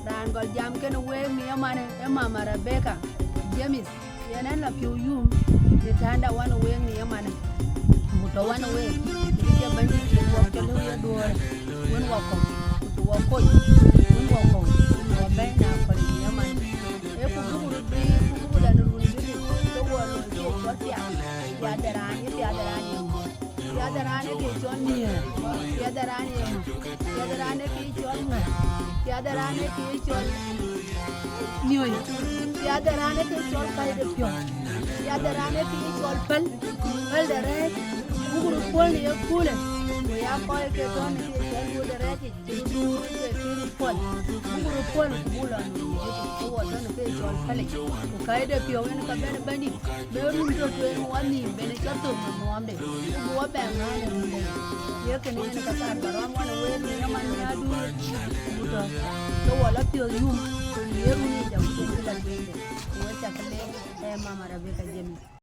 ran gol jam ken we mi amane e mama Rebecca James yenen la piu yum ni tanda wan we mi amane muto wan we ke bandi ke wo ke lu ya do won wo ko to wo ko won wo ko wo be na ko mi amane e ku guru bi ku da no ni bi to wo no ke ko ya darani ya darani ke jonni ya darani ke jonni ya darani ke jonni niyo ya darani ke jol kay de pyo ya darani ke jol pal dare guru pol ni kule ya ko ke jonni ke jol dare ke du ke kiri pol guru pol bula no ko wa don ke jol pal ko kay de pyo en ka ben bani be rum to to wani bene ka to mo amde ko wa ben na ne ye ke ni ka ta baram wana we ni man ya du to wala pyo yum ye ru ni jam ko la de we ta kale mama Rebecca James